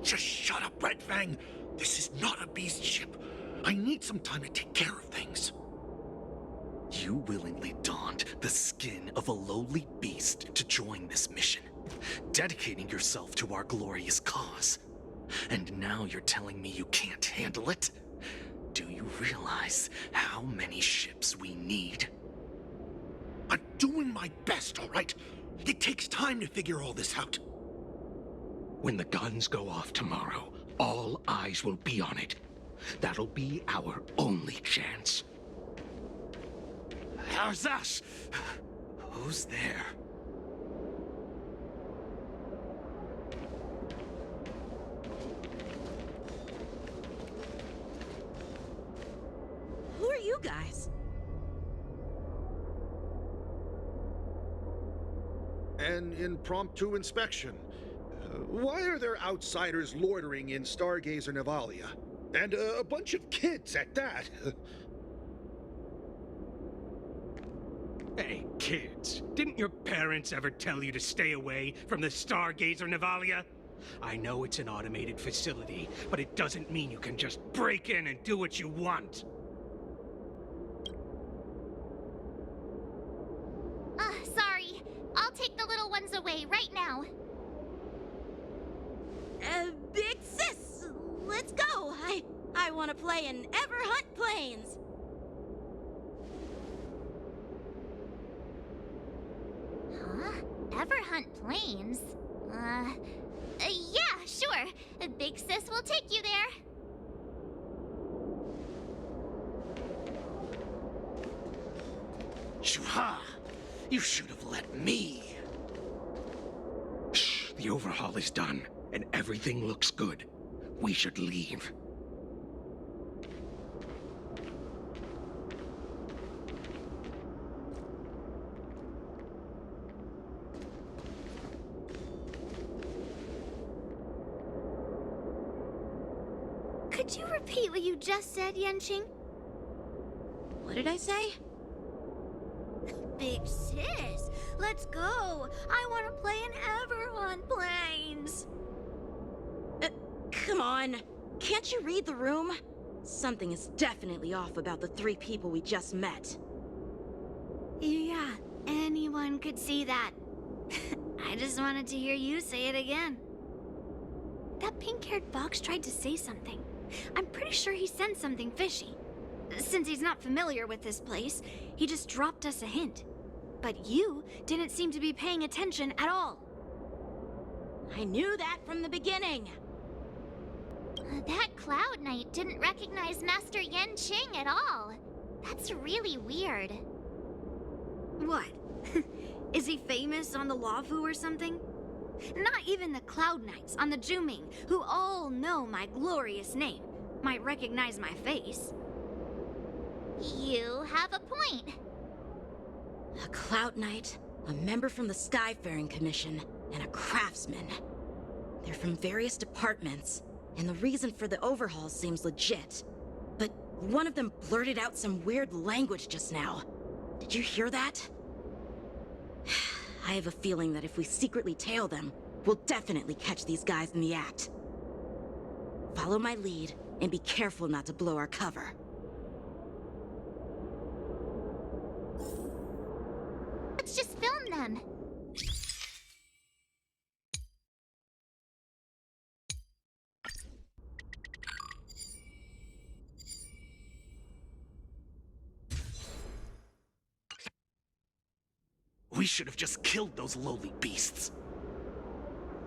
Just shut up, Red Fang. This is not a beast ship. I need some time to take care of things. You willingly donned the skin of a lowly beast to join this mission, dedicating yourself to our glorious cause. And now you're telling me you can't handle it? Do you realize how many ships we need? I'm doing my best, all right? It takes time to figure all this out. When the guns go off tomorrow, all eyes will be on it. That'll be our only chance. How's that? Who's there? Who are you guys? An impromptu inspection. Why are there outsiders loitering in Stargazer Navalia? And a bunch of kids at that. Hey, kids, didn't your parents ever tell you to stay away from the Stargazer Navalia? I know it's an automated facility, but it doesn't mean you can just break in and do what you want. Sorry. I'll take the little ones away right now. Big sis, let's go. I want to play in Everhunt Plains. Huh? Everhunt Plains? Yeah, sure. Big Sis will take you there. Shuha! You should have let me. Shh, the overhaul is done, and everything looks good. We should leave. Could you repeat what you just said, Yenqing? What did I say? Big Sis, let's go. I want to play in Everhunt Plains. Come on. Can't you read the room? Something is definitely off about the 3 people we just met. Yeah, anyone could see that. I just wanted to hear you say it again. That pink-haired fox tried to say something. I'm pretty sure he sensed something fishy. Since he's not familiar with this place, he just dropped us a hint. But you didn't seem to be paying attention at all. I knew that from the beginning. That Cloud Knight didn't recognize Master Yenqing at all. That's really weird. What? Is he famous on the Luofu or something? Not even the Cloud Knights on the Juming, who all know my glorious name, might recognize my face. You have a point. A Cloud Knight, a member from the Skyfaring Commission, and a craftsman. They're from various departments, and the reason for the overhaul seems legit. But one of them blurted out some weird language just now. Did you hear that? I have a feeling that if we secretly tail them, we'll definitely catch these guys in the act. Follow my lead, and be careful not to blow our cover. Let's just film them. We should have just killed those lowly beasts.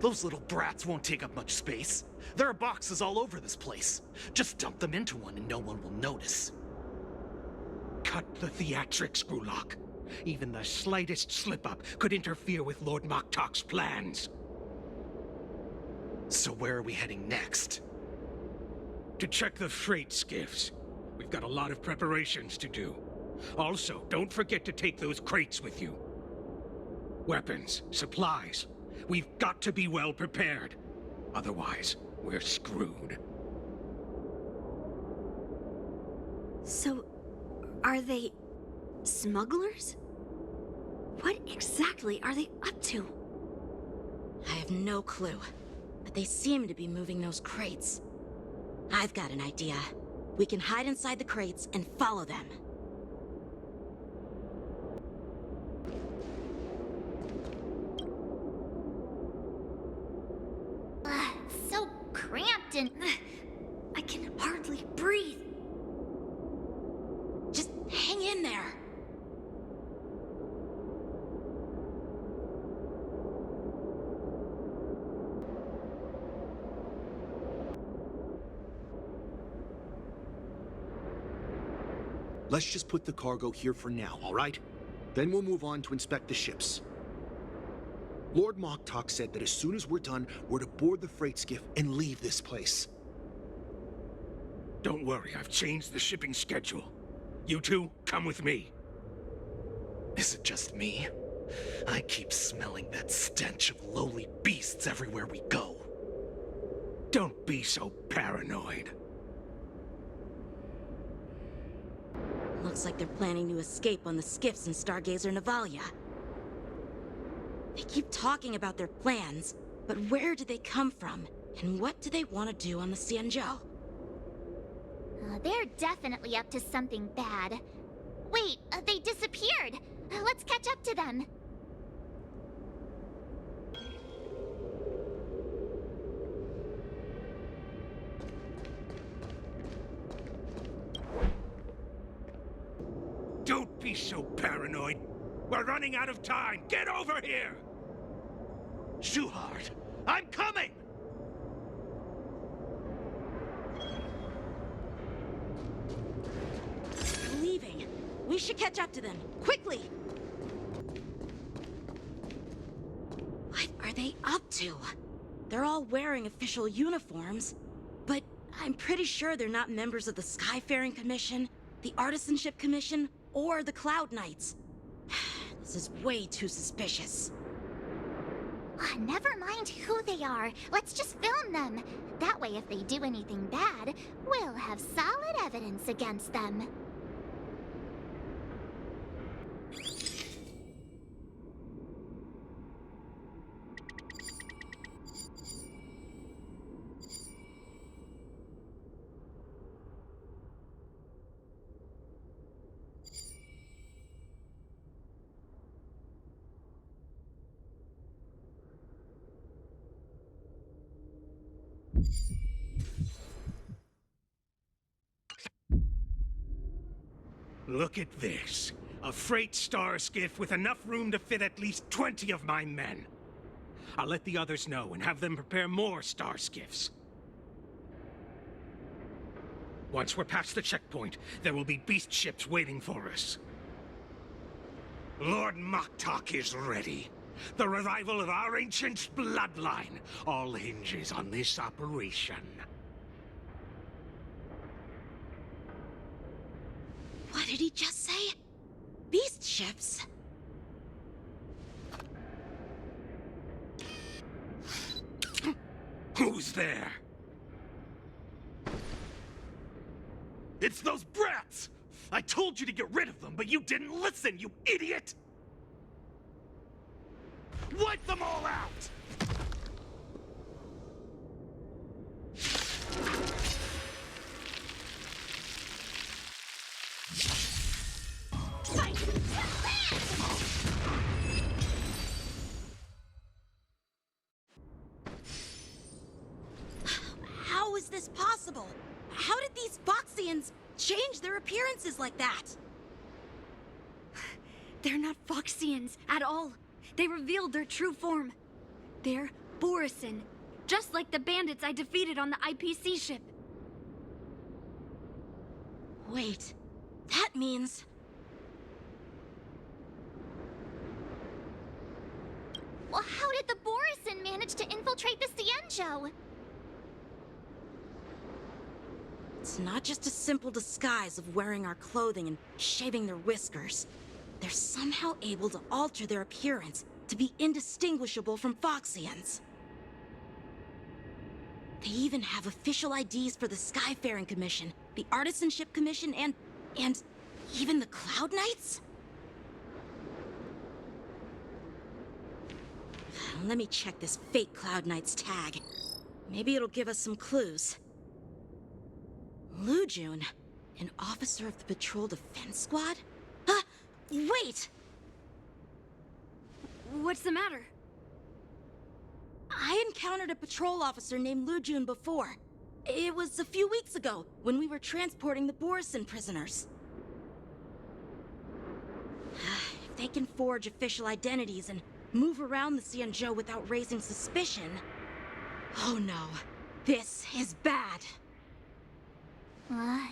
Those little brats won't take up much space. There are boxes all over this place. Just dump them into one and no one will notice. Cut the theatrics, Grulok. Even the slightest slip-up could interfere with Lord Moktok's plans. So where are we heading next? To check the freight skiffs. We've got a lot of preparations to do. Also, don't forget to take those crates with you. Weapons, supplies. We've got to be well prepared. Otherwise, we're screwed. So, are they smugglers? What exactly are they up to? I have no clue, but They seem to be moving those crates. I've got an idea. We can hide inside the crates and follow them. So cramped and I can hardly breathe. Just hang in there. Let's just put the cargo here for now, all right? Then we'll move on to inspect the ships. Lord Moktok said that as soon as we're done, we're to board the freight skiff and leave this place. Don't worry, I've changed the shipping schedule. You two, come with me. Is it just me? I keep smelling that stench of lowly beasts everywhere we go. Don't be so paranoid. Looks like they're planning to escape on the skiffs in Stargazer Navalia. They keep talking about their plans, but where do they come from? And what do they want to do on the Xianzhou? They're definitely up to something bad. Wait, they disappeared. Let's catch up to them. Don't be so paranoid. We're running out of time. Get over here! Shuhard, I'm coming! They're leaving. We should catch up to them. Quickly! What are they up to? They're all wearing official uniforms, but I'm pretty sure they're not members of the Skyfaring Commission, the Artisanship Commission, or the Cloud Knights. This is way too suspicious. Never mind who they are. Let's just film them. That way, if they do anything bad, we'll have solid evidence against them. Look at this. A freight star skiff with enough room to fit at least 20 of my men. I'll let the others know and have them prepare more star skiffs. Once we're past the checkpoint, there will be beast ships waiting for us. Lord Moktok is ready. The revival of our ancient bloodline all hinges on this operation. What did he just say? Beast ships? Who's there? It's those brats! I told you to get rid of them, but you didn't listen, you idiot! Wipe them all out! How is this possible? How did these Foxians change their appearances like that? They're not Foxians at all. They revealed their true form. They're Borisin, just like the bandits I defeated on the IPC ship. Wait, that means... Well, how did the Borisin manage to infiltrate the Xianzhou? It's not just a simple disguise of wearing our clothing and shaving their whiskers. They're somehow able to alter their appearance to be indistinguishable from Foxians. They even have official IDs for the Skyfaring Commission, the Artisanship Commission, and even the Cloud Knights? Let me check this fake Cloud Knight's tag. Maybe it'll give us some clues. Lujun, an officer of the Patrol Defense Squad? Huh? Wait! What's the matter? I encountered a patrol officer named Lujun before. It was a few weeks ago, when we were transporting the Borison prisoners. If they can forge official identities and move around the Xianzhou without raising suspicion... Oh no, this is bad.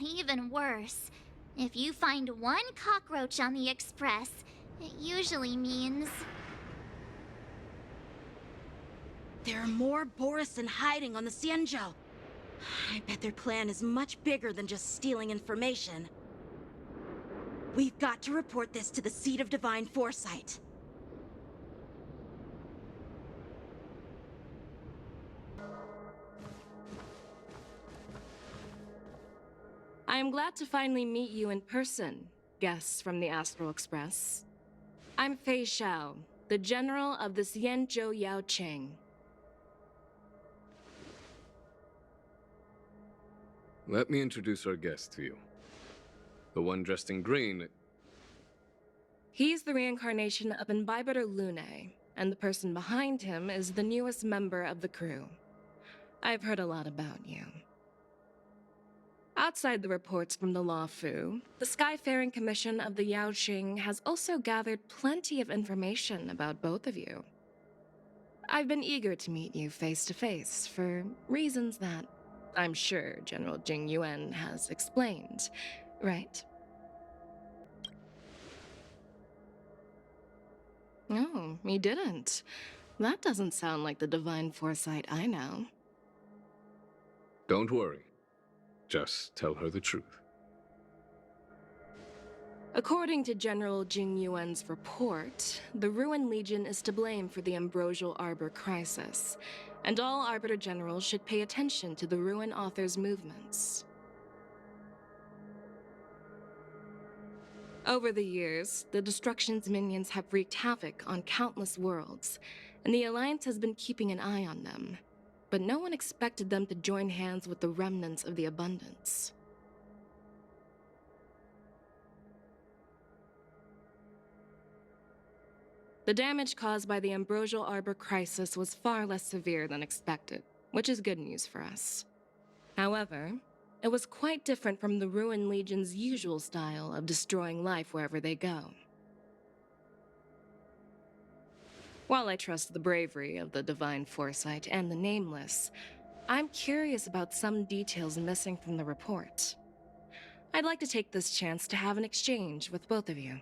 Even worse. If you find one cockroach on the Express, it usually means... There are more Borison hiding on the Xianzhou. I bet their plan is much bigger than just stealing information. We've got to report this to the Seat of Divine Foresight. I am glad to finally meet you in person, guests from the Astral Express. I'm Fei Xiao, the General of the Xianzhou Yaoqing. Let me introduce our guest to you. The one dressed in green. He's the reincarnation of Imbibitor Lune, and the person behind him is the newest member of the crew. I've heard a lot about you. Outside the reports from the Law Fu, the Skyfaring Commission of the Yaoqing has also gathered plenty of information about both of you. I've been eager to meet you face to face for reasons that I'm sure General Jing Yuan has explained, right? Oh, he didn't. That doesn't sound like the divine foresight I know. Don't worry. Just tell her the truth. According to General Jing Yuan's report, the Ruin Legion is to blame for the Ambrosial Arbor crisis, and all Arbiter Generals should pay attention to the Ruin Author's movements. Over the years, the Destruction's minions have wreaked havoc on countless worlds, and the Alliance has been keeping an eye on them. But no one expected them to join hands with the remnants of the Abundance. The damage caused by the Ambrosial Arbor crisis was far less severe than expected, which is good news for us. However, it was quite different from the Ruin Legion's usual style of destroying life wherever they go. While I trust the bravery of the Divine Foresight and the Nameless, I'm curious about some details missing from the report. I'd like to take this chance to have an exchange with both of you.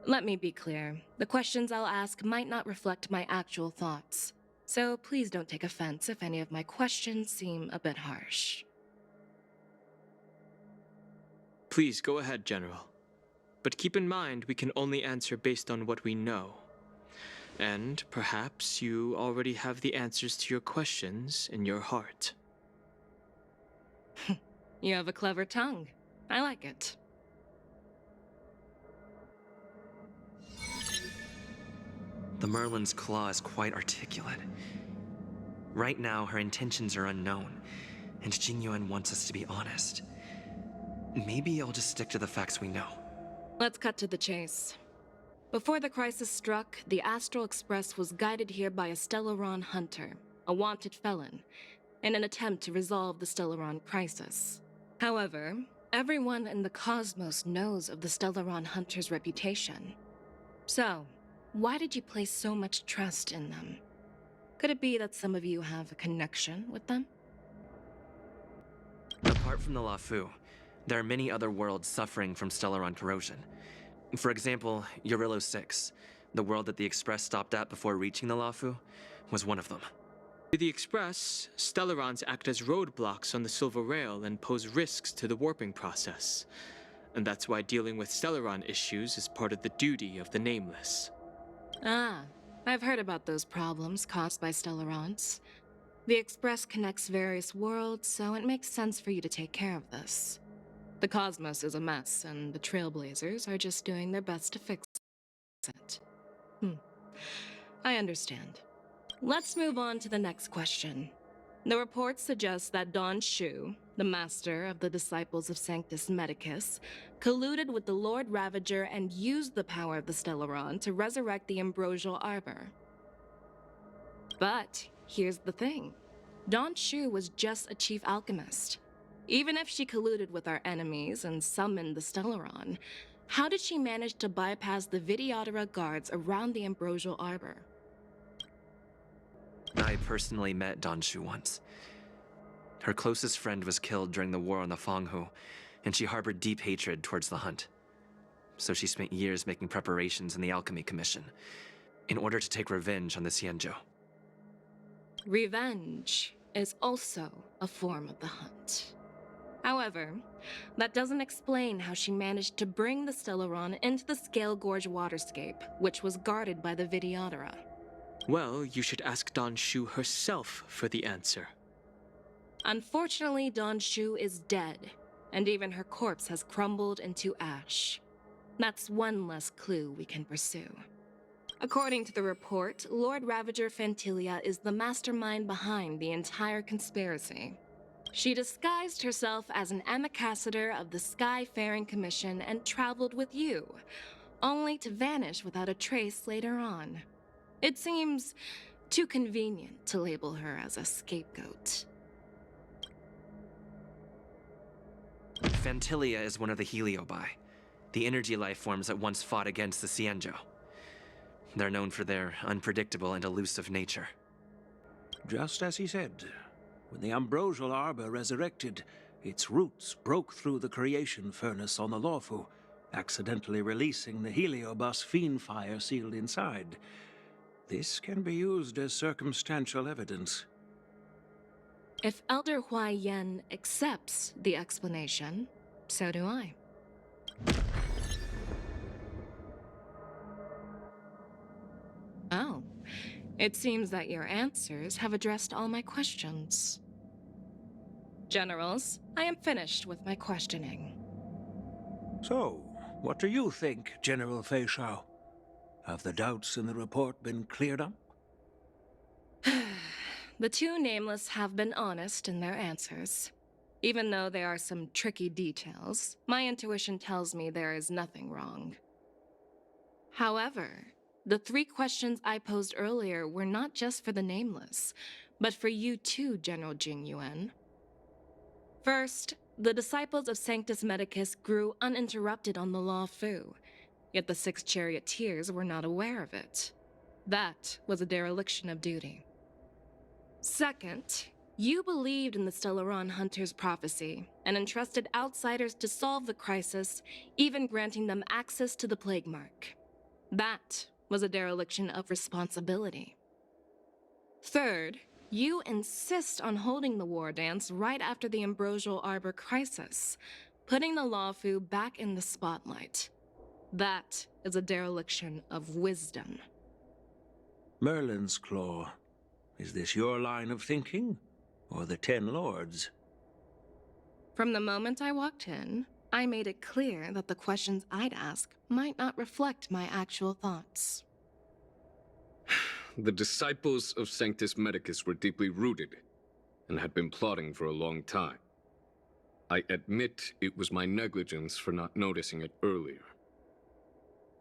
Let me be clear, the questions I'll ask might not reflect my actual thoughts, so please don't take offense if any of my questions seem a bit harsh. Please go ahead, General. But keep in mind we can only answer based on what we know. And perhaps you already have the answers to your questions in your heart. You have a clever tongue. I like it. The Merlin's claw is quite articulate. Right now, her intentions are unknown, and Jing Yuan wants us to be honest. Maybe I'll just stick to the facts we know. Let's cut to the chase. Before the crisis struck, the Astral Express was guided here by a Stellaron hunter, a wanted felon, in an attempt to resolve the Stellaron crisis. However, everyone in the cosmos knows of the Stellaron hunter's reputation. So, why did you place so much trust in them? Could it be that some of you have a connection with them? Apart from the Lafu, there are many other worlds suffering from Stellaron corrosion. For example, Eurillo 6, the world that the Express stopped at before reaching the Lafu, was one of them. To the Express, Stellarons act as roadblocks on the Silver Rail and pose risks to the warping process. And that's why dealing with Stellaron issues is part of the duty of the Nameless. Ah, I've heard about those problems caused by Stellarons. The Express connects various worlds, so it makes sense for you to take care of this. The cosmos is a mess, and the Trailblazers are just doing their best to fix it. I understand. Let's move on to the next question. The report suggests that Don Shu, the master of the disciples of Sanctus Medicus, colluded with the Lord Ravager and used the power of the Stellaron to resurrect the Ambrosial Arbor. But here's the thing. Don Shu was just a chief alchemist. Even if she colluded with our enemies and summoned the Stellaron, how did she manage to bypass the Videodora guards around the Ambrosial Arbor? I personally met Don Shu once. Her closest friend was killed during the war on the Fanghu, and she harbored deep hatred towards the Hunt. So she spent years making preparations in the Alchemy Commission, in order to take revenge on the Xianzhou. Revenge is also a form of the Hunt. However, that doesn't explain how she managed to bring the Stellaron into the Scale Gorge waterscape, which was guarded by the Videodora. Well, you should ask Don Shu herself for the answer. Unfortunately, Don Shu is dead, and even her corpse has crumbled into ash. That's one less clue we can pursue. According to the report, Lord Ravager Fantilia is the mastermind behind the entire conspiracy. She disguised herself as an ambassador of the Skyfaring Commission and traveled with you, only to vanish without a trace later on. It seems too convenient to label her as a scapegoat. Fantilia is one of the Heliobi, the energy life forms that once fought against the Xianzhou. They're known for their unpredictable and elusive nature. Just as he said, when the Ambrosial Arbor resurrected, its roots broke through the creation furnace on the Lawfu, accidentally releasing the Heliobus fiend fire sealed inside. This can be used as circumstantial evidence. If Elder Hua Yen accepts the explanation, so do I. Oh, it seems that your answers have addressed all my questions. Generals, I am finished with my questioning. So, what do you think, General Fei Shao? Have the doubts in the report been cleared up? The two nameless have been honest in their answers. Even though there are some tricky details, my intuition tells me there is nothing wrong. However, the three questions I posed earlier were not just for the nameless, but for you too, General Jing Yuan. First, the disciples of Sanctus Medicus grew uninterrupted on the Law Fu, yet the six charioteers were not aware of it. That was a dereliction of duty. Second, you believed in the Stellaron Hunter's prophecy and entrusted outsiders to solve the crisis, even granting them access to the Plague Mark. That was a dereliction of responsibility. Third, you insist on holding the war dance right after the Ambrosial Arbor crisis, putting the Lawfu back in the spotlight. That is a dereliction of wisdom. Merlin's Claw. Is this your line of thinking, or the Ten Lords? From the moment I walked in, I made it clear that the questions I'd ask might not reflect my actual thoughts. The disciples of Sanctus Medicus were deeply rooted and had been plotting for a long time. I admit it was my negligence for not noticing it earlier.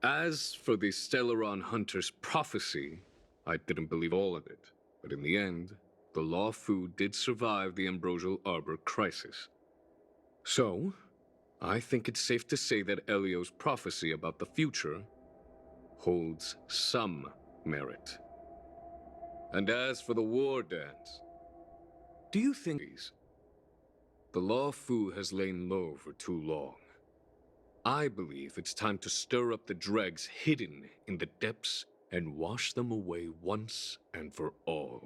As for the Stellaron Hunter's prophecy, I didn't believe all of it, but in the end, the Law Fu did survive the Ambrosial Arbor crisis. So, I think it's safe to say that Elio's prophecy about the future holds some merit. And as for the war dance, do you think the Law Fu has lain low for too long? I believe it's time to stir up the dregs hidden in the depths and wash them away once and for all.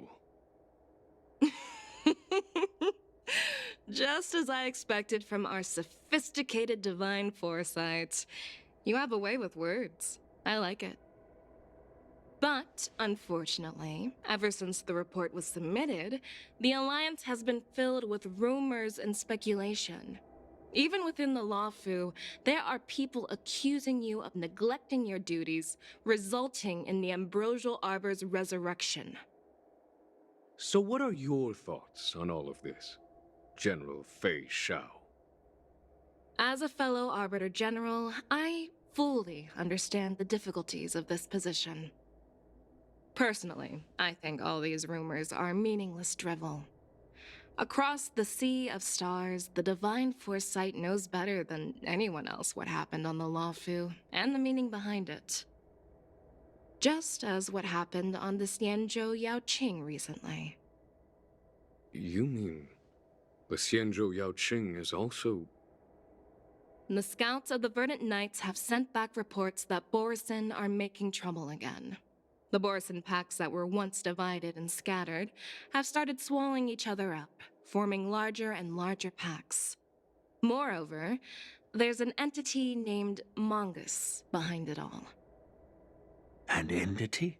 Just as I expected from our sophisticated divine foresight. You have a way with words. I like it. But, unfortunately, ever since the report was submitted, the Alliance has been filled with rumors and speculation. Even within the Lawfu, there are people accusing you of neglecting your duties, resulting in the Ambrosial Arbor's resurrection. So what are your thoughts on all of this, General Fei Shao? As a fellow Arbiter General, I fully understand the difficulties of this position. Personally, I think all these rumors are meaningless drivel. Across the sea of stars, the Divine Foresight knows better than anyone else what happened on the Luofu and the meaning behind it. Just as what happened on the Xianzhou Yaoqing recently. You mean the Xianzhou Yaoqing is also... The scouts of the Verdant Knights have sent back reports that Borisin are making trouble again. The Borisin packs that were once divided and scattered have started swallowing each other up, forming larger and larger packs. Moreover, there's an entity named Mongus behind it all. An entity?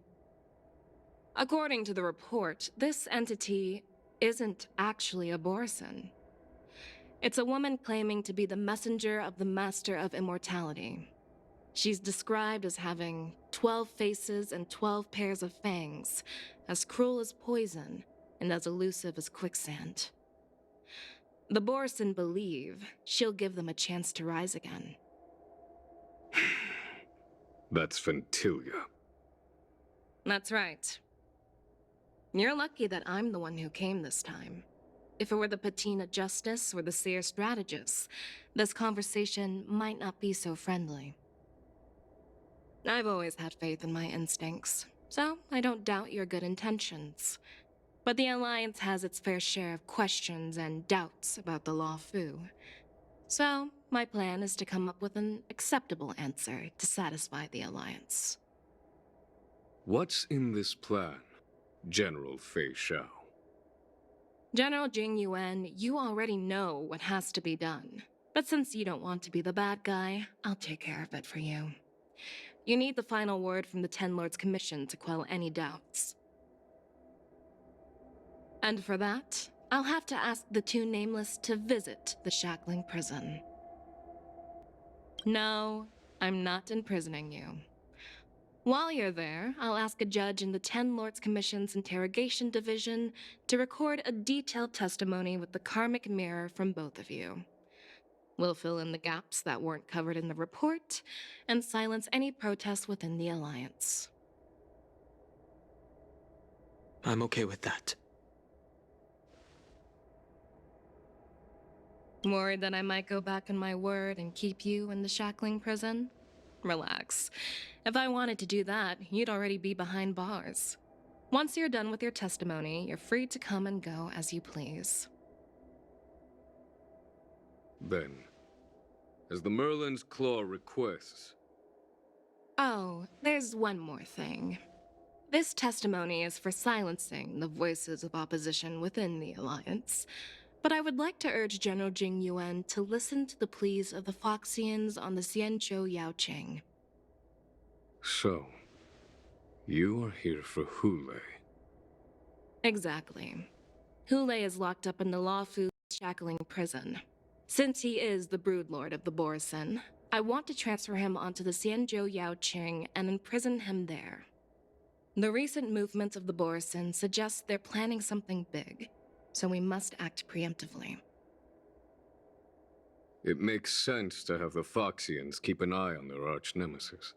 According to the report, this entity isn't actually a Borisin. It's a woman claiming to be the messenger of the Master of Immortality. She's described as having 12 faces and 12 pairs of fangs, as cruel as poison, and as elusive as quicksand. The Borisin believe she'll give them a chance to rise again. That's Ventilia. That's right. You're lucky that I'm the one who came this time. If it were the Patina Justice or the Seer Strategist, this conversation might not be so friendly. I've always had faith in my instincts, so I don't doubt your good intentions. But the Alliance has its fair share of questions and doubts about the Luofu. So, my plan is to come up with an acceptable answer to satisfy the Alliance. What's in this plan, General Fei Shao? General Jing Yuan, you already know what has to be done. But since you don't want to be the bad guy, I'll take care of it for you. You need the final word from the Ten Lords Commission to quell any doubts. And for that, I'll have to ask the two Nameless to visit the Shackling Prison. No, I'm not imprisoning you. While you're there, I'll ask a judge in the Ten Lords Commission's Interrogation Division to record a detailed testimony with the karmic mirror from both of you. We'll fill in the gaps that weren't covered in the report, and silence any protests within the Alliance. I'm okay with that. Worried that I might go back on my word and keep you in the Shackling Prison? Relax. If I wanted to do that, you'd already be behind bars. Once you're done with your testimony, you're free to come and go as you please. Then, as the Merlin's Claw requests... Oh, there's one more thing. This testimony is for silencing the voices of opposition within the Alliance, but I would like to urge General Jing Yuan to listen to the pleas of the Foxians on the Xianzhou Yaoqing. So, you are here for Hule. Exactly. Hule is locked up in the Luofu Shackling Prison. Since he is the Broodlord of the Borisin, I want to transfer him onto the Xianzhou Yaoqing and imprison him there. The recent movements of the Borisin suggest they're planning something big, so we must act preemptively. It makes sense to have the Foxians keep an eye on their arch-nemesis.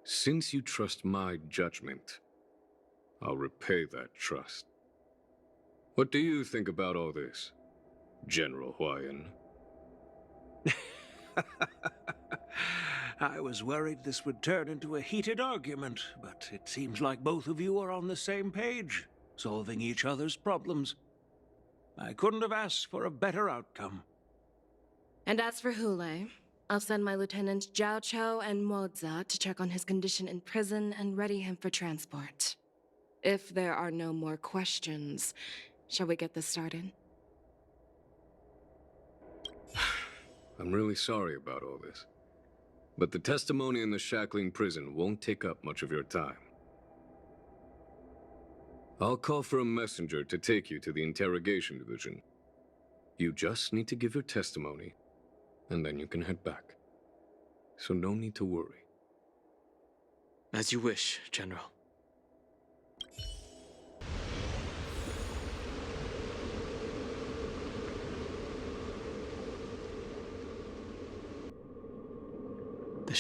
Since you trust my judgment, I'll repay that trust. What do you think about all this, General Huayan? I was worried this would turn into a heated argument, but it seems like both of you are on the same page, solving each other's problems. I couldn't have asked for a better outcome. And as for Hule, I'll send my Lieutenants Zhao Chou and Moza to check on his condition in prison and ready him for transport. If there are no more questions, shall we get this started? I'm really sorry about all this. But the testimony in the Shackling Prison won't take up much of your time. I'll call for a messenger to take you to the Interrogation Division. You just need to give your testimony, and then you can head back. So no need to worry. As you wish, General.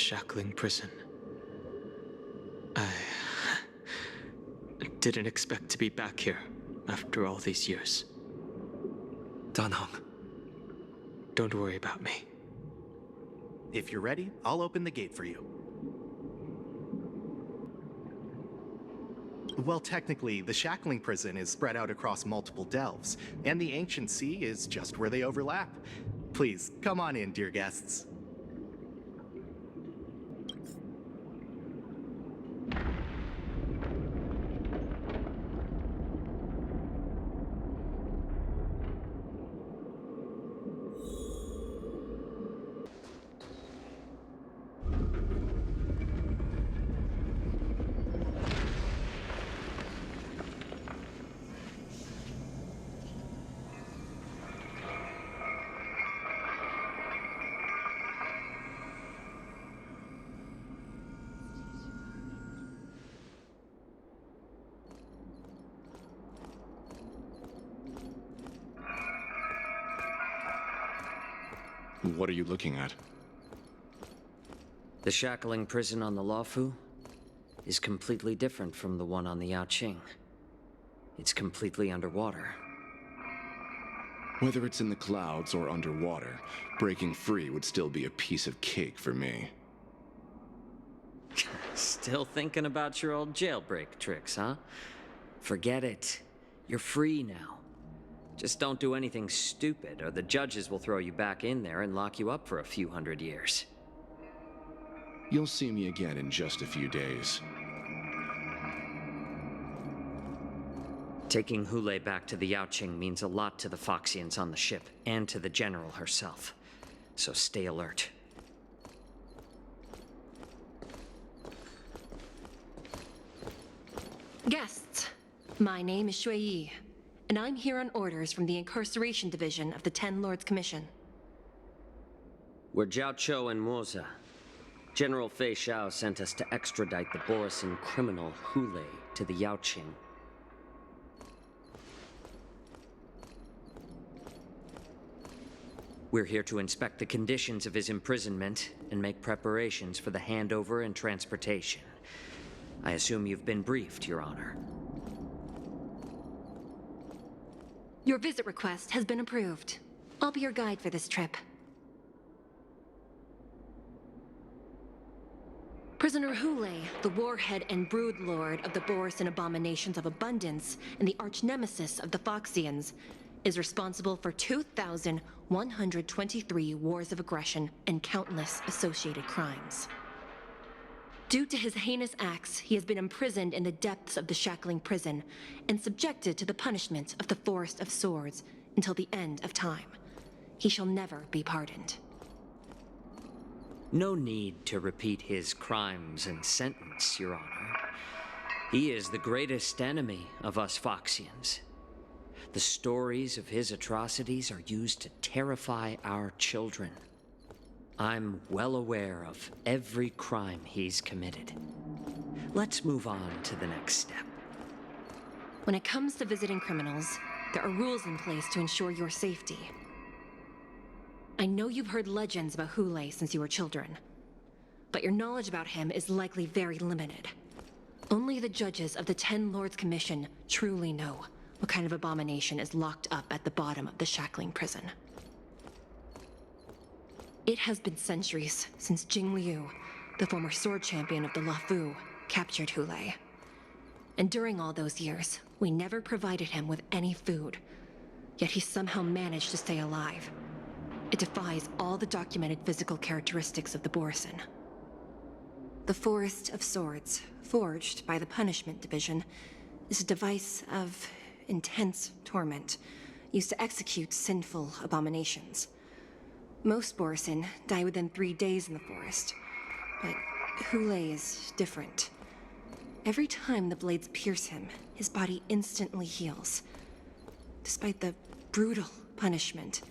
shackling prison. I didn't expect to be back here after all these years. Danhong. Don't worry about me. If you're ready, I'll open the gate for you. Well, technically, the shackling prison is spread out across multiple delves, and the ancient sea is just where they overlap. Please, come on in, dear guests. What are you looking at? The shackling prison on the Luofu is completely different from the one on the Yaoqing. It's completely underwater. Whether it's in the clouds or underwater, breaking free would still be a piece of cake for me. Still thinking about your old jailbreak tricks, huh? Forget it. You're free now. Just don't do anything stupid, or the judges will throw you back in there and lock you up for a few hundred years. You'll see me again in just a few days. Taking Hule back to the Yaoqing means a lot to the Foxians on the ship, and to the General herself. So stay alert. Guests, my name is Shui Yi, and I'm here on orders from the Incarceration Division of the Ten Lords Commission. We're Jiao Cho and Moza. General Fei Xiao sent us to extradite the Borisin criminal Hule to the Yaoqing. We're here to inspect the conditions of his imprisonment and make preparations for the handover and transportation. I assume you've been briefed, Your Honor. Your visit request has been approved. I'll be your guide for this trip. Prisoner Hule, the warhead and brood lord of the Borisin abominations of abundance and the arch-nemesis of the Foxians, is responsible for 2,123 wars of aggression and countless associated crimes. Due to his heinous acts, he has been imprisoned in the depths of the shackling prison and subjected to the punishment of the Forest of Swords until the end of time. He shall never be pardoned. No need to repeat his crimes and sentence, Your Honor. He is the greatest enemy of us Foxians. The stories of his atrocities are used to terrify our children. I'm well aware of every crime he's committed. Let's move on to the next step. When it comes to visiting criminals, there are rules in place to ensure your safety. I know you've heard legends about Hule since you were children, but your knowledge about him is likely very limited. Only the judges of the Ten Lords Commission truly know what kind of abomination is locked up at the bottom of the shackling prison. It has been centuries since Jing Liu, the former sword champion of the Luofu, captured Hule. And during all those years, we never provided him with any food, yet he somehow managed to stay alive. It defies all the documented physical characteristics of the Borisin. The Forest of Swords, forged by the Punishment Division, is a device of intense torment, used to execute sinful abominations. Most Borisin die within 3 days in the forest, but Hule is different. Every time the blades pierce him, his body instantly heals. Despite the brutal punishment,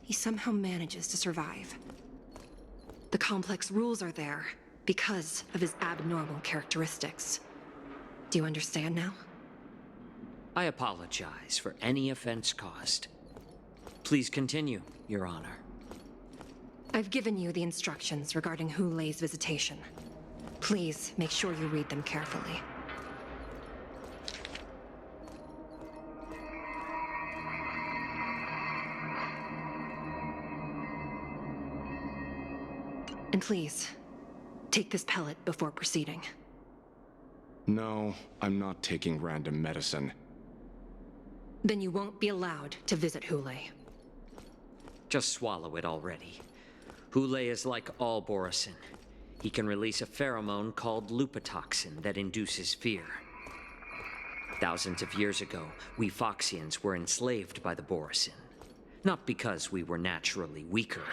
he somehow manages to survive. The complex rules are there because of his abnormal characteristics. Do you understand now? I apologize for any offense caused. Please continue, Your Honor. I've given you the instructions regarding Hulei's visitation. Please make sure you read them carefully. And please, take this pellet before proceeding. No, I'm not taking random medicine. Then you won't be allowed to visit Hulei. Just swallow it already. Hulei is like all Borisin. He can release a pheromone called lupatoxin that induces fear. Thousands of years ago, we Foxians were enslaved by the Borisin. Not because we were naturally weaker,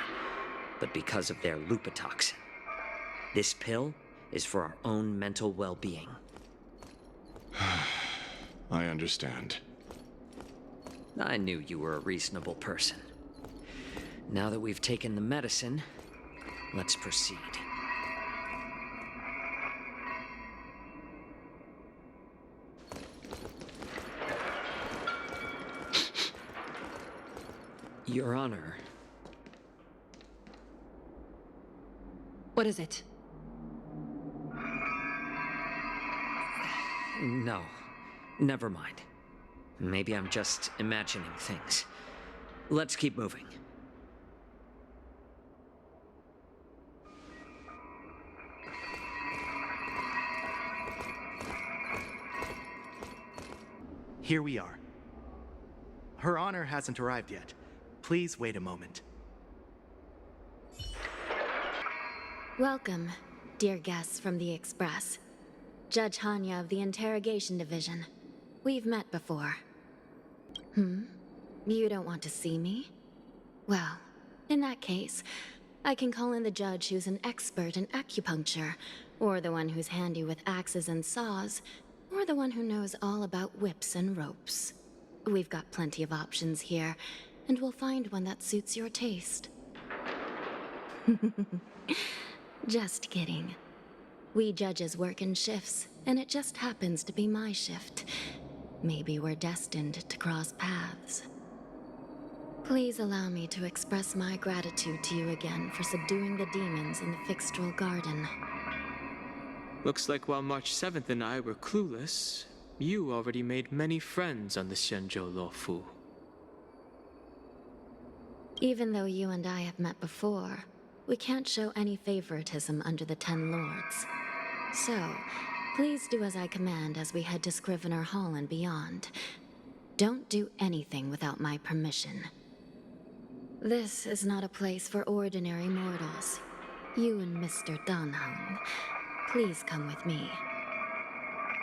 but because of their lupatoxin. This pill is for our own mental well-being. I understand. I knew you were a reasonable person. Now that we've taken the medicine, let's proceed. Your Honor. What is it? No. Never mind. Maybe I'm just imagining things. Let's keep moving. Here we are. Her Honor hasn't arrived yet. Please wait a moment. Welcome, dear guests from the Express. Judge Hanya of the Interrogation Division. We've met before. You don't want to see me? Well, in that case, I can call in the judge who's an expert in acupuncture, or the one who's handy with axes and saws, or the one who knows all about whips and ropes. We've got plenty of options here, and we'll find one that suits your taste. Just kidding. We judges work in shifts, and it just happens to be my shift. Maybe we're destined to cross paths. Please allow me to express my gratitude to you again for subduing the demons in the Fixtral Garden. Looks like while March 7th and I were clueless, you already made many friends on the Xianzhou Luofu. Even though you and I have met before, we can't show any favoritism under the Ten Lords. So, please do as I command as we head to Scrivener Hall and beyond. Don't do anything without my permission. This is not a place for ordinary mortals. You and Mr. Danheng, please come with me.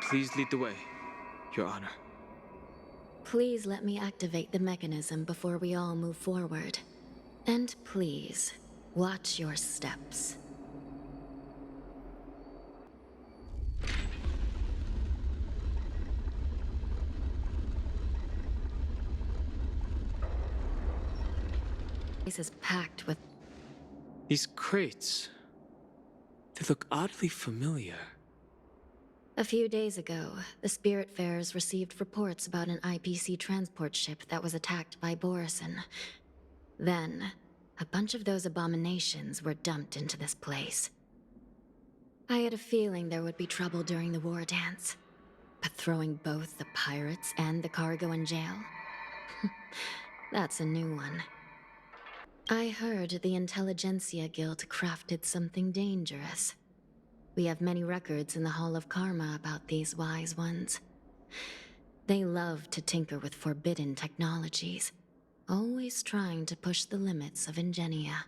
Please lead the way, Your Honor. Please let me activate the mechanism before we all move forward. And please, watch your steps. This is packed with... These crates... they look oddly familiar. A few days ago, the Spiritfarers received reports about an IPC transport ship that was attacked by Borisin. Then, a bunch of those abominations were dumped into this place. I had a feeling there would be trouble during the war dance. But throwing both the pirates and the cargo in jail? That's a new one. I heard the Intelligentsia Guild crafted something dangerous. We have many records in the Hall of Karma about these wise ones. They love to tinker with forbidden technologies, always trying to push the limits of ingenia.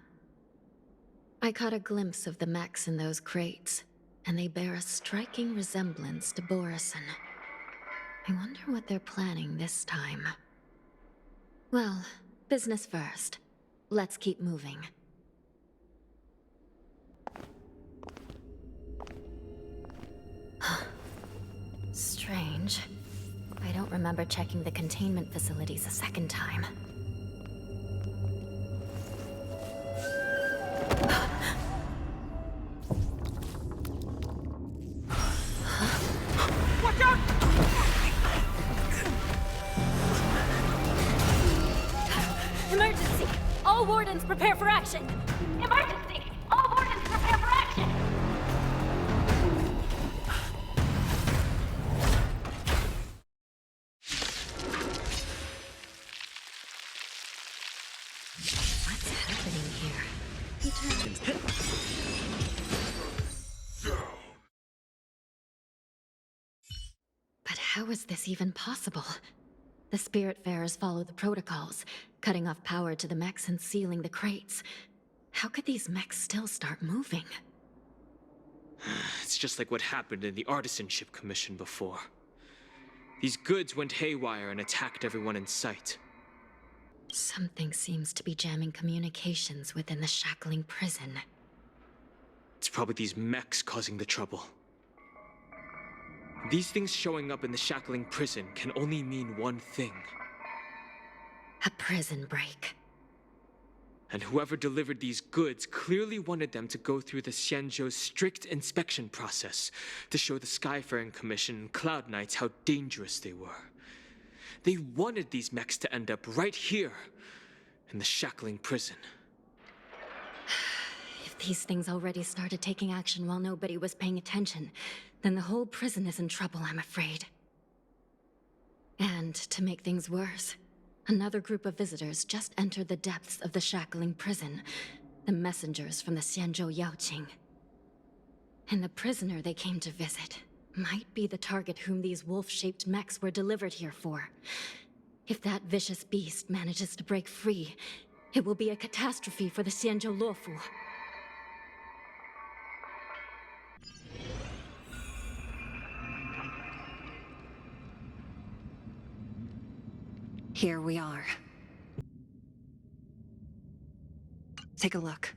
I caught a glimpse of the mechs in those crates, and they bear a striking resemblance to Borisin. I wonder what they're planning this time. Well, business first. Let's keep moving. Strange. I don't remember checking the containment facilities a second time. Watch out! Emergency! All All wardens prepare for action! Emergency! All wardens prepare for action! What's happening here? He turned. But how is this even possible? The Spiritfarers follow the protocols, cutting off power to the mechs and sealing the crates. How could these mechs still start moving? It's just like what happened in the Artisanship Commission before. These goods went haywire and attacked everyone in sight. Something seems to be jamming communications within the shackling prison. It's probably these mechs causing the trouble. These things showing up in the shackling prison can only mean one thing. A prison break. And whoever delivered these goods clearly wanted them to go through the Xianzhou's strict inspection process to show the Skyfaring Commission and Cloud Knights how dangerous they were. They wanted these mechs to end up right here, in the shackling prison. If these things already started taking action while nobody was paying attention, then the whole prison is in trouble, I'm afraid. And to make things worse, another group of visitors just entered the depths of the shackling prison, the messengers from the Xianzhou Yaoqing. And the prisoner they came to visit might be the target whom these wolf-shaped mechs were delivered here for. If that vicious beast manages to break free, it will be a catastrophe for the Xianzhou Luofu. Here we are. Take a look.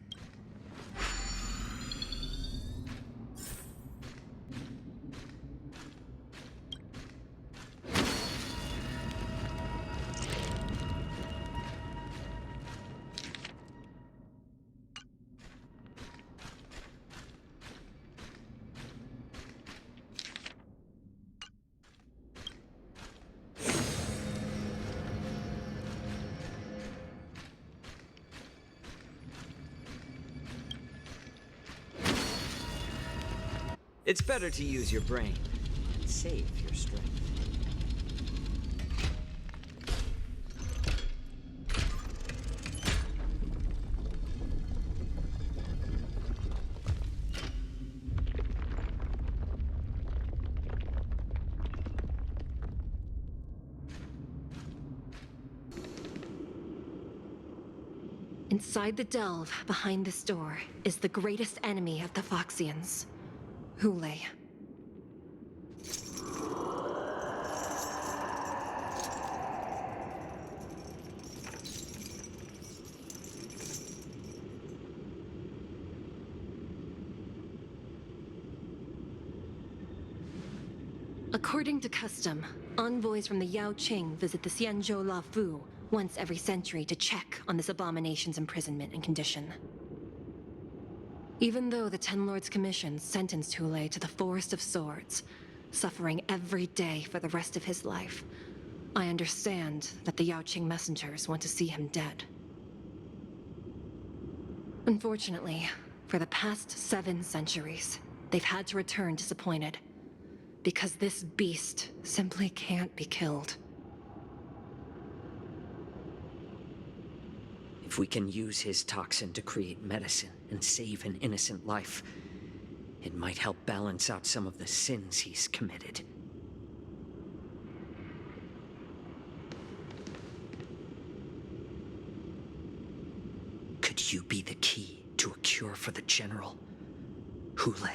It's better to use your brain and save your strength. Inside the delve, behind this door, is the greatest enemy of the Foxians. Hule. According to custom, envoys from the Yaoqing visit the Xianzhou Luofu once every century to check on this abomination's imprisonment and condition. Even though the Ten Lords Commission sentenced Hule to the Forest of Swords, suffering every day for the rest of his life, I understand that the Yaoqing messengers want to see him dead. Unfortunately, for the past 7 centuries, they've had to return disappointed, because this beast simply can't be killed. If we can use his toxin to create medicine and save an innocent life, it might help balance out some of the sins he's committed. Could you be the key to a cure for the General, Hule?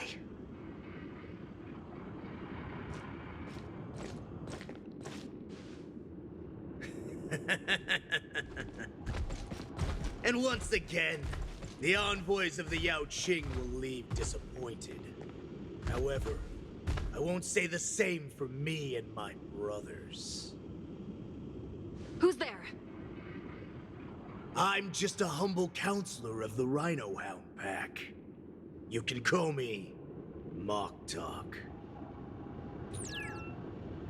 And once again, the envoys of the Yaoqing will leave disappointed. However, I won't say the same for me and my brothers. Who's there? I'm just a humble counselor of the Rhino Hound Pack. You can call me Mock Talk.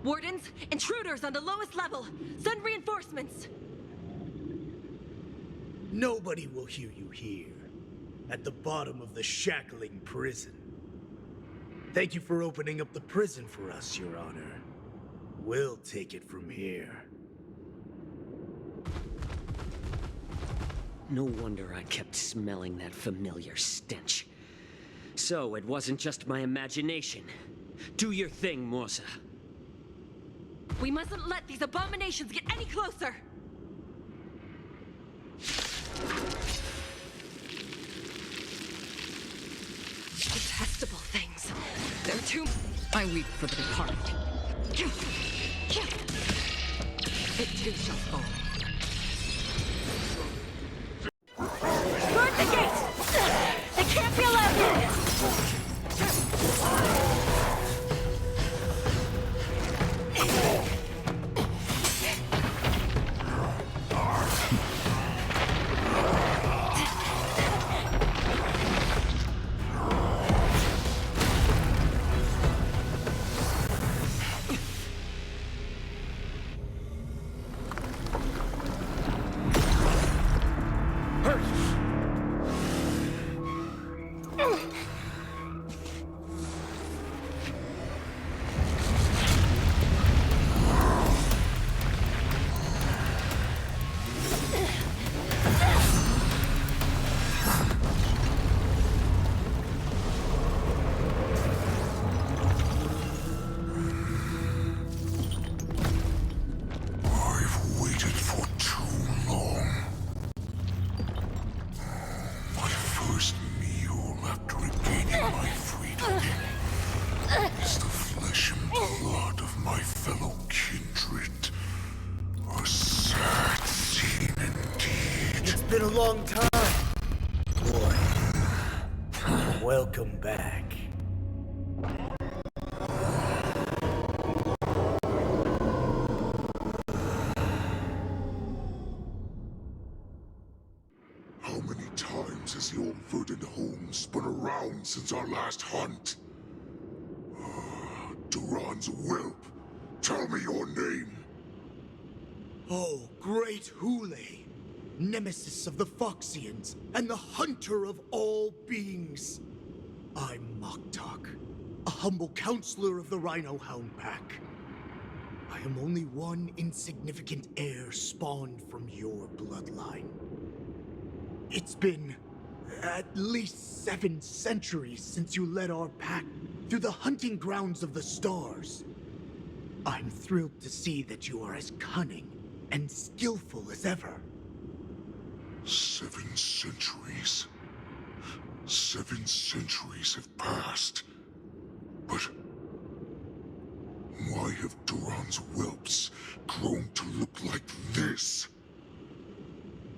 Wardens, intruders on the lowest level! Send reinforcements! Nobody will hear you here, at the bottom of the shackling prison. Thank you for opening up the prison for us, Your Honor. We'll take it from here. No wonder I kept smelling that familiar stench. So it wasn't just my imagination. Do your thing, Morsa. We mustn't let these abominations get any closer! Detestable things. They're too... I weep for the departed. It too shall fall. Guard the gate! They can't be allowed in! Been a long time, boy. Welcome back. How many times has the old verdant home spun around since our last hunt? Duran's whelp, tell me your name. Oh, great Hule, nemesis of the Foxians, and the hunter of all beings. I'm Moktok, a humble counselor of the Rhino Hound Pack. I am only one insignificant heir spawned from your bloodline. It's been at least 7 centuries since you led our pack through the hunting grounds of the stars. I'm thrilled to see that you are as cunning and skillful as ever. 7 centuries. 7 centuries have passed. But why have Duran's whelps grown to look like this?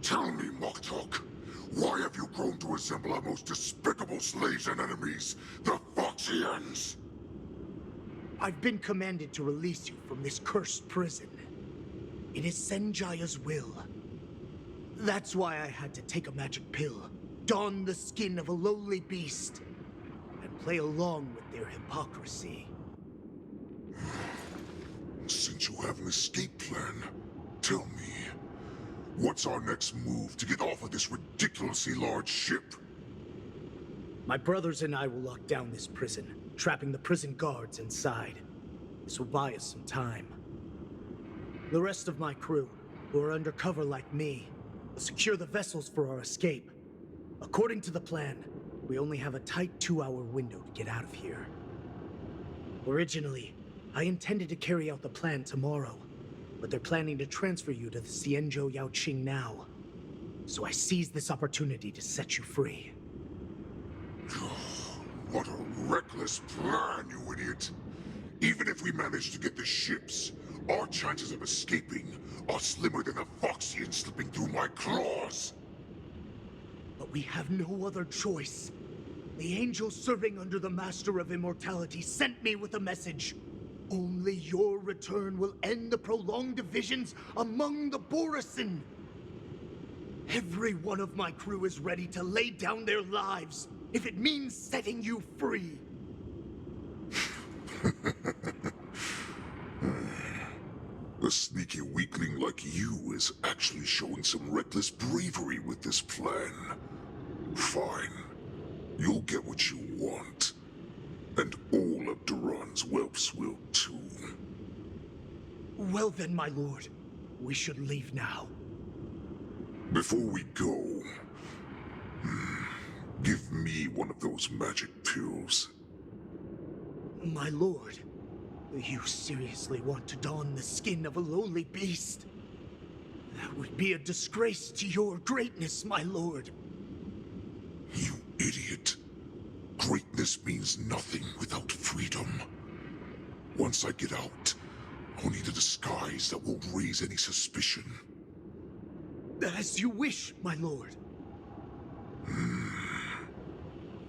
Tell me, Moktok, why have you grown to resemble our most despicable slaves and enemies, the Foxians? I've been commanded to release you from this cursed prison. It is Senjaya's will. That's why I had to take a magic pill, don the skin of a lowly beast, and play along with their hypocrisy. Since you have an escape plan, tell me, what's our next move to get off of this ridiculously large ship? My brothers and I will lock down this prison, trapping the prison guards inside. This will buy us some time. The rest of my crew, who are undercover like me, will secure the vessels for our escape. According to the plan, we only have a tight 2-hour window to get out of here. Originally, I intended to carry out the plan tomorrow, but they're planning to transfer you to the Xianzhou Yaoqing now. So I seized this opportunity to set you free. What a reckless plan, you idiot! Even if we manage to get the ships, our chances of escaping are slimmer than a Foxian slipping through my claws! But we have no other choice. The angel serving under the Master of Immortality sent me with a message. Only your return will end the prolonged divisions among the Borisin. Every one of my crew is ready to lay down their lives if it means setting you free. The sneaky weak weakling like you is actually showing some reckless bravery with this plan. Fine. You'll get what you want. And all of Duran's whelps will too. Well then, my lord. We should leave now. Before we go, give me one of those magic pills. My lord, you seriously want to don the skin of a lowly beast? That would be a disgrace to your greatness, my lord. You idiot. Greatness means nothing without freedom. Once I get out, I'll need a disguise that won't raise any suspicion. As you wish, my lord.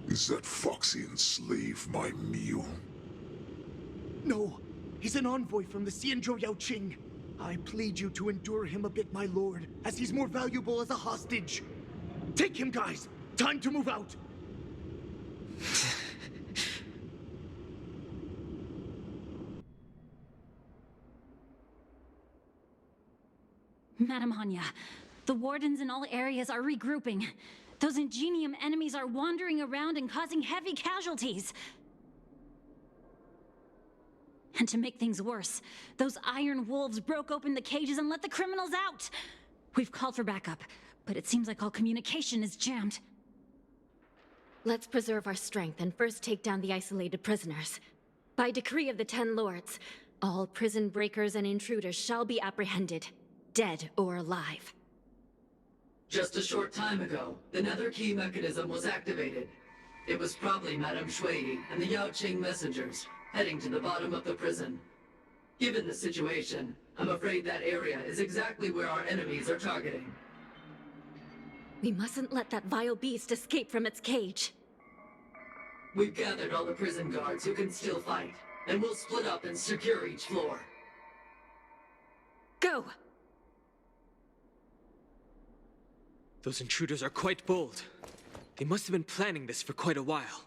Is that Foxian slave my meal? No, he's an envoy from the Xianzhou Yaoqing. I plead you to endure him a bit, my lord, as he's more valuable as a hostage. Take him, guys! Time to move out! Madam Hanya, the wardens in all areas are regrouping. Those Ingenium enemies are wandering around and causing heavy casualties. And to make things worse, those iron wolves broke open the cages and let the criminals out. We've called for backup, but it seems like all communication is jammed. Let's preserve our strength and first take down the isolated prisoners. By decree of the 10 Lords, all prison breakers and intruders shall be apprehended, dead or alive. Just a short time ago, the Nether Key mechanism was activated. It was probably Madame Shui and the Yaoqing messengers, heading to the bottom of the prison. Given the situation, I'm afraid that area is exactly where our enemies are targeting. We mustn't let that vile beast escape from its cage. We've gathered all the prison guards who can still fight, and we'll split up and secure each floor. Go! Those intruders are quite bold. They must have been planning this for quite a while.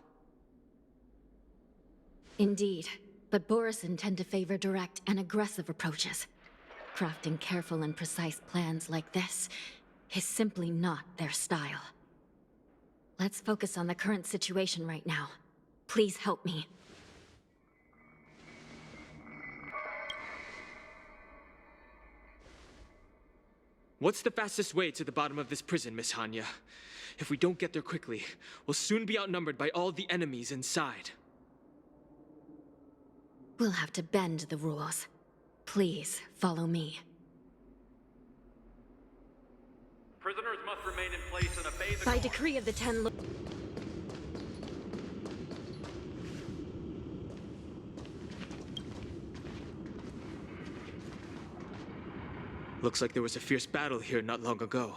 Indeed, but Borison tend to favor direct and aggressive approaches. Crafting careful and precise plans like this is simply not their style. Let's focus on the current situation right now. Please help me. What's the fastest way to the bottom of this prison, Miss Hanya? If we don't get there quickly, we'll soon be outnumbered by all the enemies inside. We'll have to bend the rules. Please, follow me. Prisoners must remain in place and obey the By decree of the 10 Lords. Looks like there was a fierce battle here not long ago.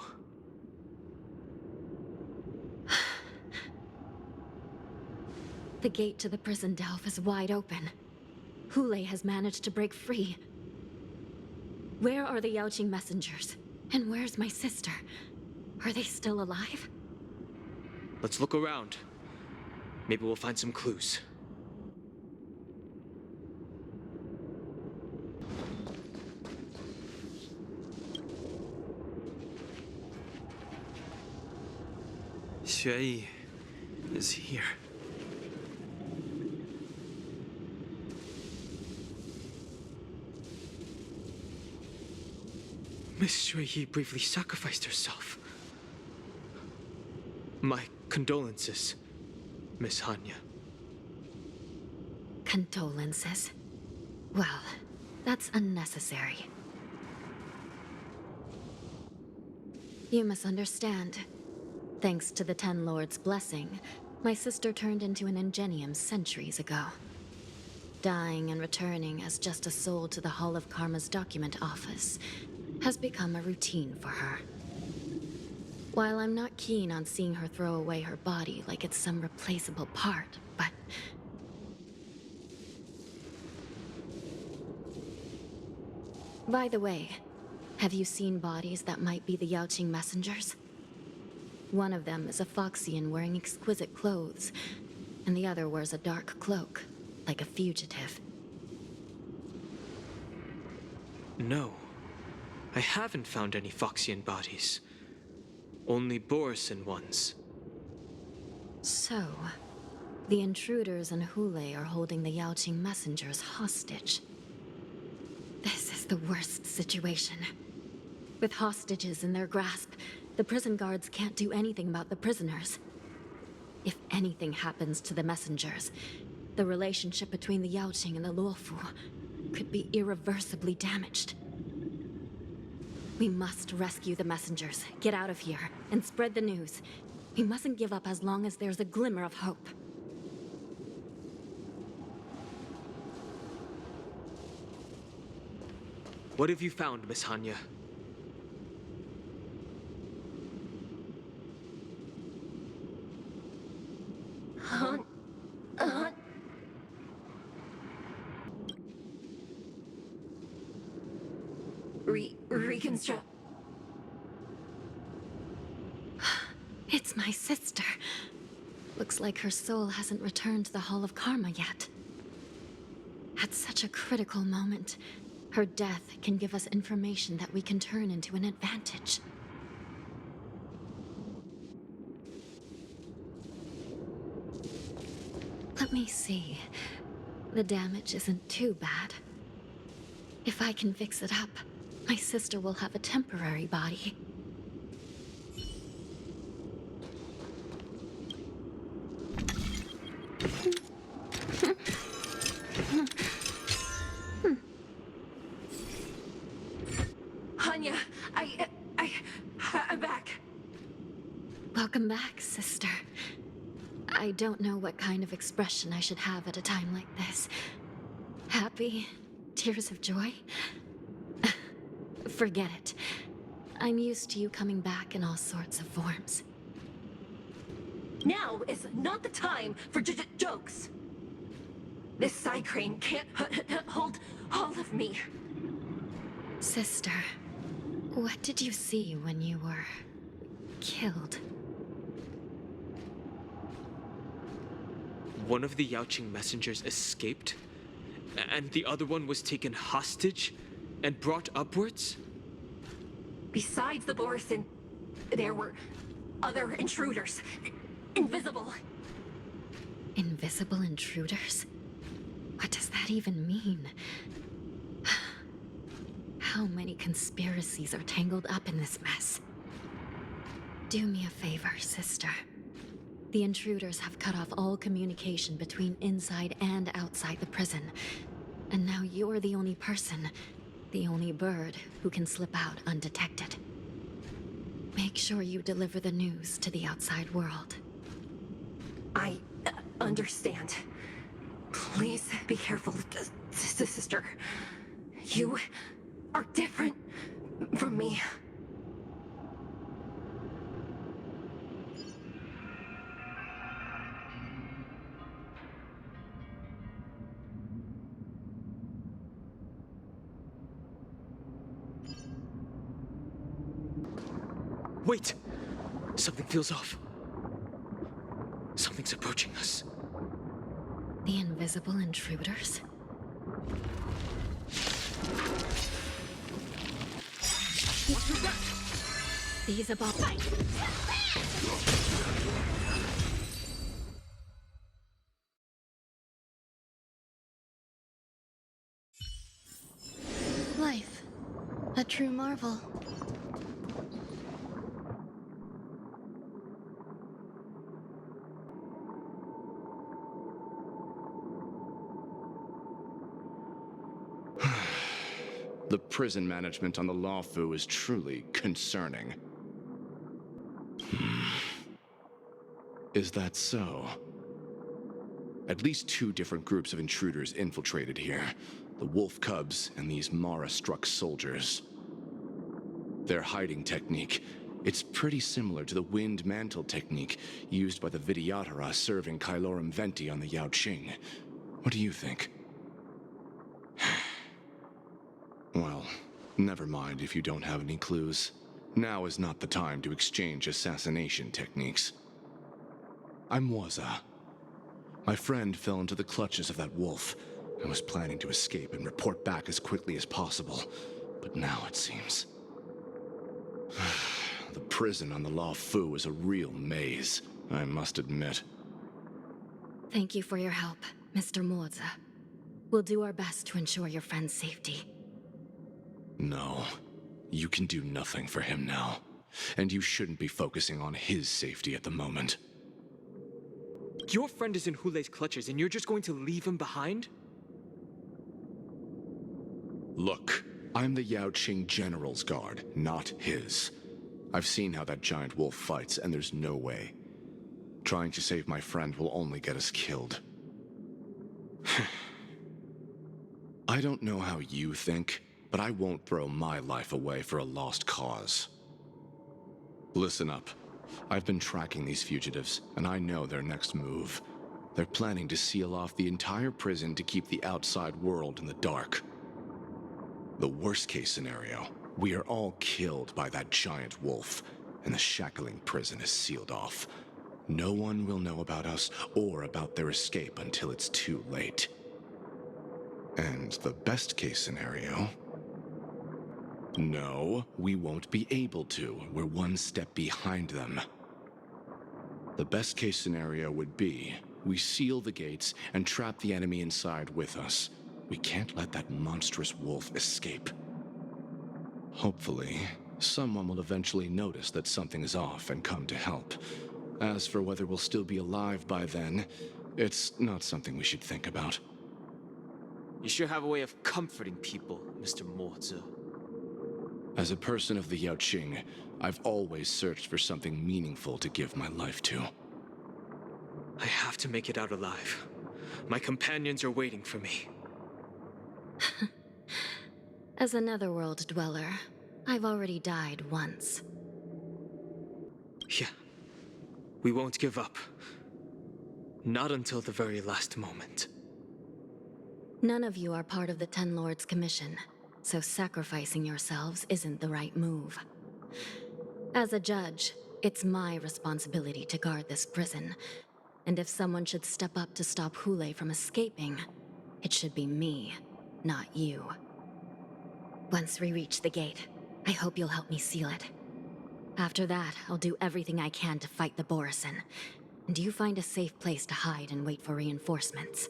The gate to the prison delve is wide open. Hule has managed to break free. Where are the Yaoqing messengers? And where's my sister? Are they still alive? Let's look around. Maybe we'll find some clues. Xue is here. Miss Shui bravely sacrificed herself. My condolences, Miss Hanya. Condolences? Well, that's unnecessary. You misunderstand. Thanks to the 10 Lords' blessing, my sister turned into an Ingenium centuries ago. Dying and returning as just a soul to the Hall of Karma's document office has become a routine for her. While I'm not keen on seeing her throw away her body like it's some replaceable part, but... By the way, have you seen bodies that might be the Yaoqing messengers? One of them is a Foxian wearing exquisite clothes, and the other wears a dark cloak, like a fugitive. No. I haven't found any Foxian bodies. Only Borisin ones. So, the intruders and Hule are holding the Yaoqing messengers hostage. This is the worst situation. With hostages in their grasp, the prison guards can't do anything about the prisoners. If anything happens to the messengers, the relationship between the Yaoqing and the Luofu could be irreversibly damaged. We must rescue the messengers, get out of here, and spread the news. We mustn't give up as long as there's a glimmer of hope. What have you found, Miss Hanya? Reconstruct. It's my sister. Looks like her soul hasn't returned to the Hall of Karma yet. At such a critical moment, her death can give us information that we can turn into an advantage. Let me see. The damage isn't too bad. If I can fix it up, my sister will have a temporary body. Hanya, I'm back. Welcome back, sister. I don't know what kind of expression I should have at a time like this. Happy? Tears of joy? Forget it. I'm used to you coming back in all sorts of forms. Now is not the time for jokes. This side crane can't hold all of me. Sister, what did you see when you were killed? One of the Yaoqing messengers escaped, and the other one was taken hostage and brought upwards? Besides the Borisin, there were other intruders. Invisible. Invisible intruders? What does that even mean? How many conspiracies are tangled up in this mess? Do me a favor, sister. The intruders have cut off all communication between inside and outside the prison. And now you're the only person, the only bird, who can slip out undetected. Make sure you deliver the news to the outside world. I understand. Please be careful, sister. You are different from me. Wait! Something feels off. Something's approaching us. The invisible intruders? These Life. A true marvel. The prison management on the Luofu is truly concerning. Is that so? At least 2 different groups of intruders infiltrated here. The wolf cubs and these Mara-struck soldiers. Their hiding technique, it's pretty similar to the wind mantle technique used by the Vidyadhara serving Kailorum Venti on the Yaoqing. What do you think? Well, never mind if you don't have any clues. Now is not the time to exchange assassination techniques. I'm Waza. My friend fell into the clutches of that wolf and was planning to escape and report back as quickly as possible. But now it seems prison on the Luofu is a real maze, I must admit. Thank you for your help, Mr. Morza. We'll do our best to ensure your friend's safety. No, you can do nothing for him now. And you shouldn't be focusing on his safety at the moment. Your friend is in Hulei's clutches and you're just going to leave him behind? Look, I'm the Yaoqing General's guard, not his. I've seen how that giant wolf fights, and there's no way. Trying to save my friend will only get us killed. I don't know how you think, but I won't throw my life away for a lost cause. Listen up. I've been tracking these fugitives, and I know their next move. They're planning to seal off the entire prison to keep the outside world in the dark. The worst-case scenario, we are all killed by that giant wolf, and the shackling prison is sealed off. No one will know about us or about their escape until it's too late. And the best-case scenario... No, we won't be able to. We're one step behind them. The best-case scenario would be, we seal the gates and trap the enemy inside with us. We can't let that monstrous wolf escape. Hopefully, someone will eventually notice that something is off and come to help. As for whether we'll still be alive by then, it's not something we should think about. You sure have a way of comforting people, Mr. Morza. As a person of the Yaoqing, I've always searched for something meaningful to give my life to. I have to make it out alive. My companions are waiting for me. As a netherworld dweller, I've already died once. Yeah. We won't give up. Not until the very last moment. None of you are part of the Ten Lords' Commission, so sacrificing yourselves isn't the right move. As a judge, it's my responsibility to guard this prison, and if someone should step up to stop Hulei from escaping, it should be me, not you. Once we reach the gate, I hope you'll help me seal it. After that, I'll do everything I can to fight the Borisin, and you find a safe place to hide and wait for reinforcements.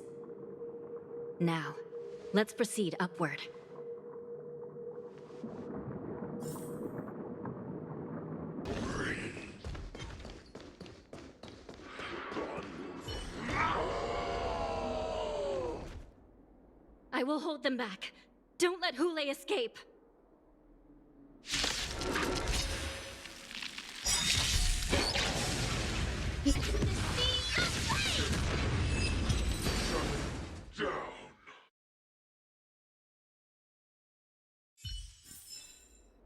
Now, let's proceed upward. I will hold them back. Don't let Hulei escape. Down.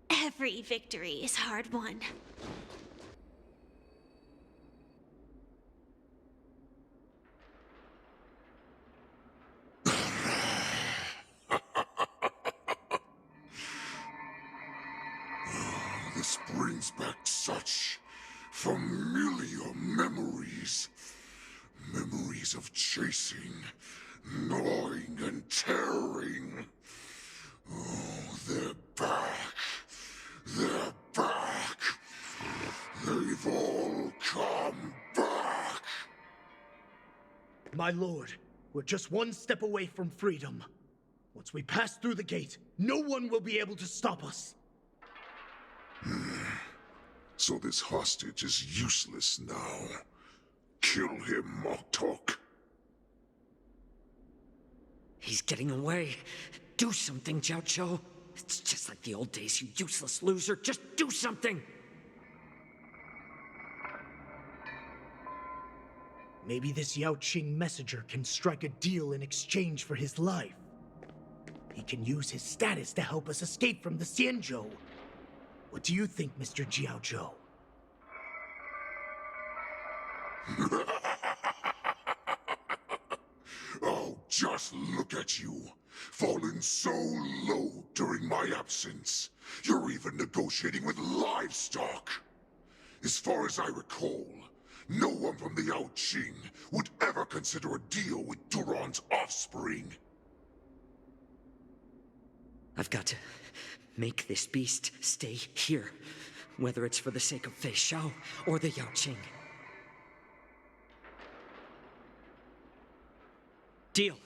Every victory is hard won. This brings back such familiar memories. Memories of chasing, gnawing, and tearing. Oh, they're back. They're back. They've all come back. My lord, we're just one step away from freedom. Once we pass through the gate, no one will be able to stop us. So this hostage is useless now. Kill him, Moktok. He's getting away. Do something, Jiao. It's just like the old days, you useless loser. Just do something! Maybe this Yaoqing messenger can strike a deal in exchange for his life. He can use his status to help us escape from the Xianzhou. What do you think, Mr. Jiaozhou? Oh, just look at you. Fallen so low during my absence. You're even negotiating with livestock. As far as I recall, no one from the Yaoqing would ever consider a deal with Duran's offspring. I've got to make this beast stay here. whether it's for the sake of Fei Shao or the Yao Qing. Deal.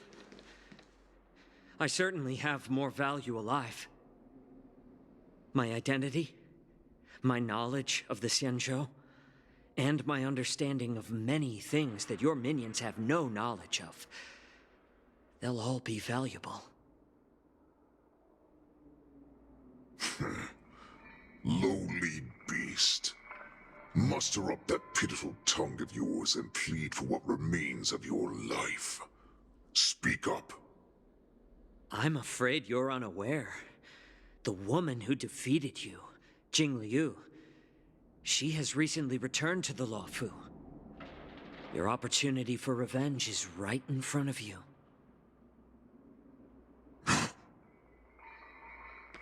I certainly have more value alive. My identity, my knowledge of the Xianzhou, and my understanding of many things that your minions have no knowledge of. They'll all be valuable. Lowly beast. Muster up that pitiful tongue of yours and plead for what remains of your life. Speak up. I'm afraid you're unaware. The woman who defeated you, Jing Liu, she has recently returned to the Luofu. Your opportunity for revenge is right in front of you.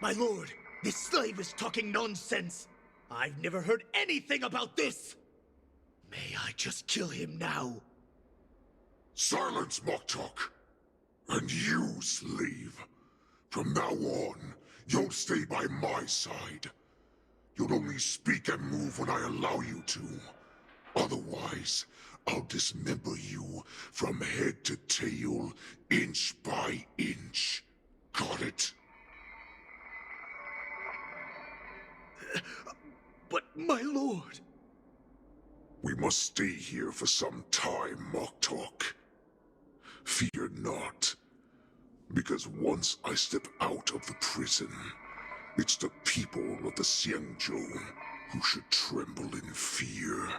My lord, this slave is talking nonsense. I've never heard anything about this. May I just kill him now? Silence, Moktok! And you, slave. From now on, you'll stay by my side. You'll only speak and move when I allow you to. Otherwise, I'll dismember you from head to tail, inch by inch. Got it? But my lord... We must stay here for some time, Moktok. Fear not. Because once I step out of the prison, it's the people of the Xianzhou who should tremble in fear.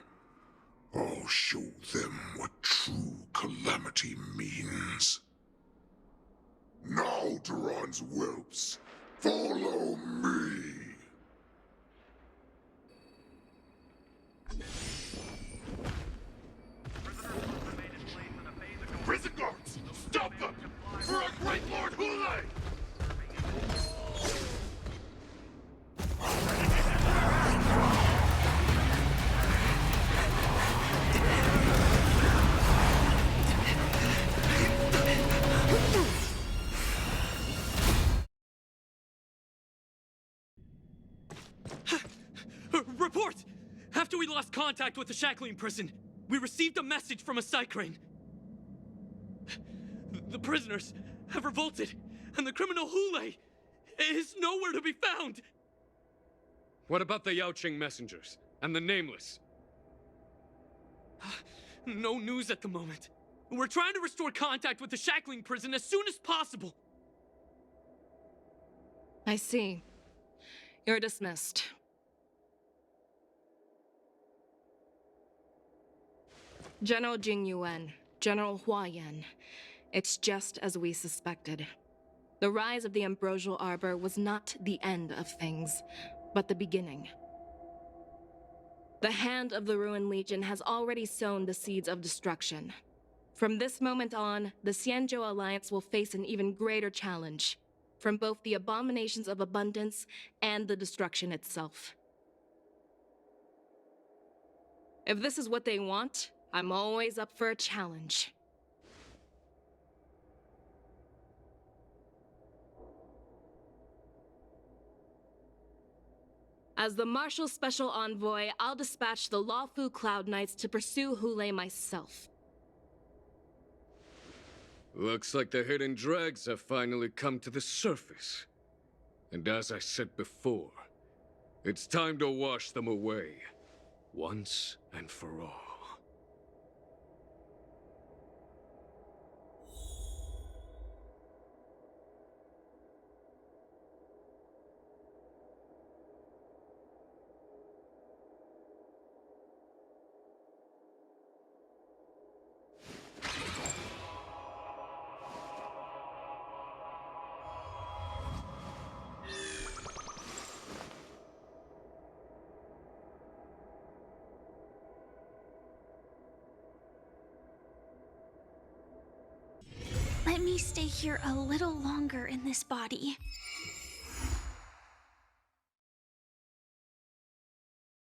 I'll show them what true calamity means. Now, Duran's whelps, follow me! Prison guards! Stop them! For our great Lord Hule! Report! After we lost contact with the shackling prison, we received a message from a Psycrane. The prisoners have revolted, and the criminal Hule is nowhere to be found! What about the Yao Qing messengers and the Nameless? No news at the moment. We're trying to restore contact with the shackling prison as soon as possible. I see. You're dismissed. General Jing Yuan, General Hua Yan. It's just as we suspected. The rise of the Ambrosial Arbor was not the end of things, but the beginning. The hand of the Ruined Legion has already sown the seeds of destruction. From this moment on, the Xianzhou Alliance will face an even greater challenge, from both the abominations of abundance and the destruction itself. If this is what they want, I'm always up for a challenge. As the Marshal Special Envoy, I'll dispatch the Luofu Cloud Knights to pursue Hule myself. Looks like the hidden dregs have finally come to the surface. And as I said before, it's time to wash them away, once and for all. Let me stay here a little longer in this body.